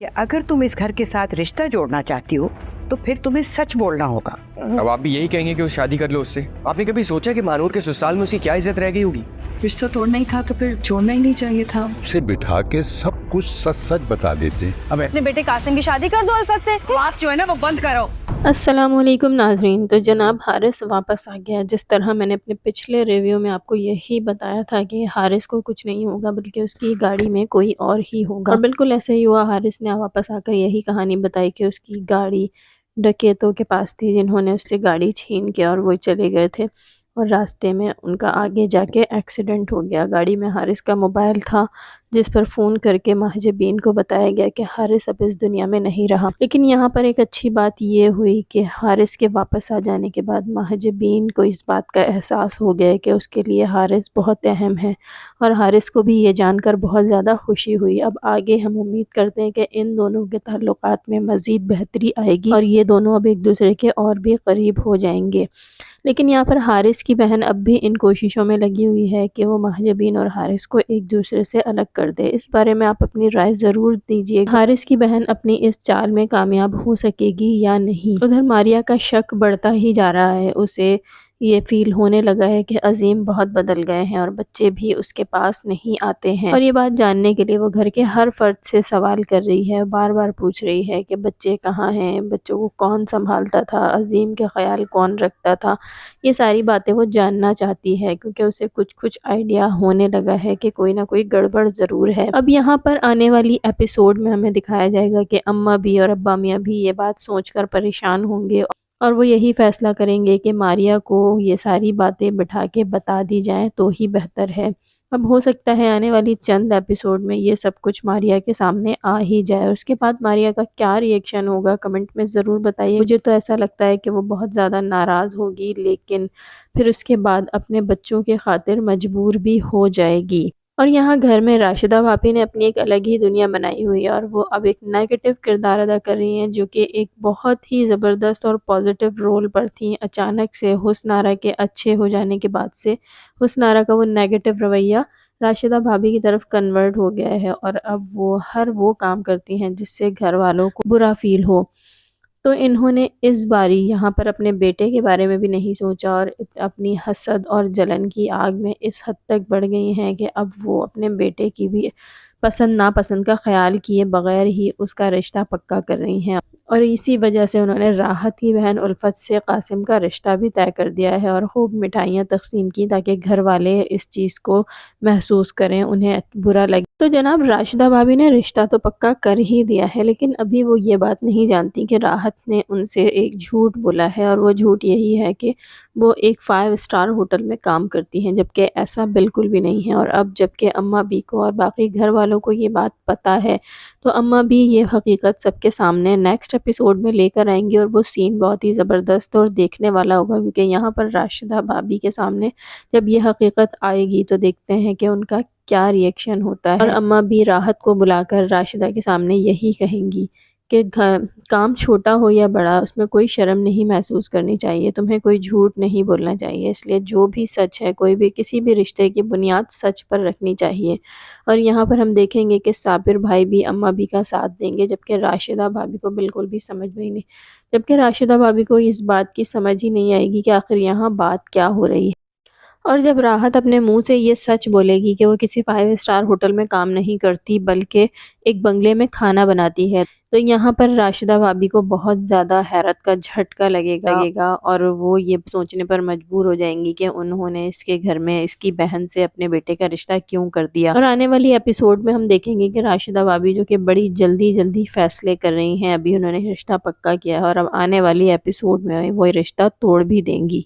कि अगर तुम इस घर के साथ रिश्ता जोड़ना चाहती हो तो फिर तुम्हें सच बोलना होगा। अब आप भी यही कहेंगे कि वो शादी कर लो उससे? आपने कभी सोचा कि मानूर के ससुराल में उसकी क्या इज्जत रह गई होगी? रिश्ता तोड़ना ही था तो फिर छोड़ना ही नहीं चाहिए था। उसे बिठा के सब कुछ सच सच बता देते। अपने बेटे कासिम की शादी कर दो अल्फत से। बकवास जो है ना वो बंद करो। अस्सलामुअलैकुम नाजरीन। तो जनाब हारिस वापस आ गया। जिस तरह मैंने अपने पिछले रिव्यू में आपको यही बताया था कि हारिस को कुछ नहीं होगा बल्कि उसकी गाड़ी में कोई और ही होगा, और बिल्कुल ऐसे ही हुआ। हारिस ने वापस आकर यही कहानी बताई कि उसकी गाड़ी डकैतों के पास थी जिन्होंने उससे गाड़ी छीन के और वो चले गए थे, और रास्ते में उनका आगे जाके एक्सीडेंट हो गया। गाड़ी में हारिस का मोबाइल था जिस पर फ़ोन करके महजबीन को बताया गया कि हारिस अब इस दुनिया में नहीं रहा। लेकिन यहाँ पर एक अच्छी बात ये हुई कि हारिस के वापस आ जाने के बाद महजबीन को इस बात का एहसास हो गया कि उसके लिए हारिस बहुत अहम है, और हारिस को भी ये जानकर बहुत ज़्यादा खुशी हुई। अब आगे हम उम्मीद करते हैं कि इन दोनों के ताल्लुकात में मज़ीद बेहतरी आएगी और ये दोनों अब एक दूसरे के और भी करीब हो जाएंगे। लेकिन यहाँ पर हारिस की बहन अब भी इन कोशिशों में लगी हुई है कि वो महजबीन और हारिस को एक दूसरे से अलग कर दे। इस बारे में आप अपनी राय ज़रूर दीजिए। हारिस की बहन अपनी इस चाल में कामयाब हो सकेगी या नहीं। उधर मारिया का शक बढ़ता ही जा रहा है। उसे ये फील होने लगा है कि अजीम बहुत बदल गए हैं और बच्चे भी उसके पास नहीं आते हैं, और ये बात जानने के लिए वो घर के हर फर्द से सवाल कर रही है, बार बार पूछ रही है कि बच्चे कहाँ हैं, बच्चों को कौन संभालता था, अजीम के ख्याल कौन रखता था। ये सारी बातें वो जानना चाहती है क्योंकि उसे कुछ कुछ आइडिया होने लगा है कि कोई ना कोई गड़बड़ ज़रूर है। अब यहाँ पर आने वाली एपिसोड में हमें दिखाया जाएगा कि अम्मा भी और अब्बा मियाँ भी ये बात सोचकर परेशान होंगे और वो यही फैसला करेंगे कि मारिया को ये सारी बातें बिठा के बता दी जाएं तो ही बेहतर है। अब हो सकता है आने वाली चंद एपिसोड में ये सब कुछ मारिया के सामने आ ही जाए। उसके बाद मारिया का क्या रिएक्शन होगा कमेंट में ज़रूर बताइए। मुझे तो ऐसा लगता है कि वो बहुत ज़्यादा नाराज़ होगी, लेकिन फिर उसके बाद अपने बच्चों के खातिर मजबूर भी हो जाएगी। और यहाँ घर में राशिदा भाभी ने अपनी एक अलग ही दुनिया बनाई हुई है, और वो अब एक नेगेटिव किरदार अदा कर रही हैं जो कि एक बहुत ही ज़बरदस्त और पॉजिटिव रोल पर थी। अचानक से हुस्नारा के अच्छे हो जाने के बाद से हुस्नारा का वो नेगेटिव रवैया राशिदा भाभी की तरफ कन्वर्ट हो गया है, और अब वो हर वो काम करती हैं जिससे घर वालों को बुरा फील हो। तो इन्होंने इस बारी यहाँ पर अपने बेटे के बारे में भी नहीं सोचा, और अपनी हसद और जलन की आग में इस हद तक बढ़ गई हैं कि अब वो अपने बेटे की भी पसंद नापसंद का ख्याल किए बगैर ही उसका रिश्ता पक्का कर रही हैं। और इसी वजह से उन्होंने राहत की बहन उल्फत से कासिम का रिश्ता भी तय कर दिया है और खूब मिठाइयाँ तकसीम की ताकि घर वाले इस चीज़ को महसूस करें, उन्हें बुरा लगे। तो जनाब राशिदा भाभी ने रिश्ता तो पक्का कर ही दिया है, लेकिन अभी वो ये बात नहीं जानती कि राहत ने उनसे एक झूठ बोला है, और वो झूठ यही है कि वो एक 5 स्टार होटल में काम करती हैं, जबकि ऐसा बिल्कुल भी नहीं है। और अब जबकि अम्मा बी को और बाकी घर वालों को ये बात पता है, तो अम्मा भी ये हकीकत सबके सामने नेक्स्ट एपिसोड में लेकर आएंगी, और वो सीन बहुत ही ज़बरदस्त और देखने वाला होगा, क्योंकि यहाँ पर राशिदा भाभी के सामने जब ये हकीकत आएगी तो देखते हैं कि उनका क्या रिएक्शन होता है। और अम्मा भी राहत को बुलाकर राशिदा के सामने यही कहेंगी कि काम छोटा हो या बड़ा उसमें कोई शर्म नहीं महसूस करनी चाहिए, तुम्हें कोई झूठ नहीं बोलना चाहिए, इसलिए जो भी सच है कोई भी किसी भी रिश्ते की बुनियाद सच पर रखनी चाहिए। और यहाँ पर हम देखेंगे कि साबिर भाई भी अम्मा भी का साथ देंगे, जबकि राशिदा भाभी को बिल्कुल भी समझ में ही नहीं, जबकि राशिदा भाभी को इस बात की समझ ही नहीं आएगी कि आखिर यहाँ बात क्या हो रही है। और जब राहत अपने मुंह से ये सच बोलेगी कि वो किसी 5 स्टार होटल में काम नहीं करती बल्कि एक बंगले में खाना बनाती है, तो यहाँ पर राशिदा भाभी को बहुत ज़्यादा हैरत का झटका लगेगा और वो ये सोचने पर मजबूर हो जाएंगी कि उन्होंने इसके घर में इसकी बहन से अपने बेटे का रिश्ता क्यों कर दिया। और आने वाली एपिसोड में हम देखेंगे कि राशिदा भाभी जो कि बड़ी जल्दी फैसले कर रही हैं, अभी उन्होंने रिश्ता पक्का किया है और अब आने वाली एपिसोड में वो रिश्ता तोड़ भी देंगी।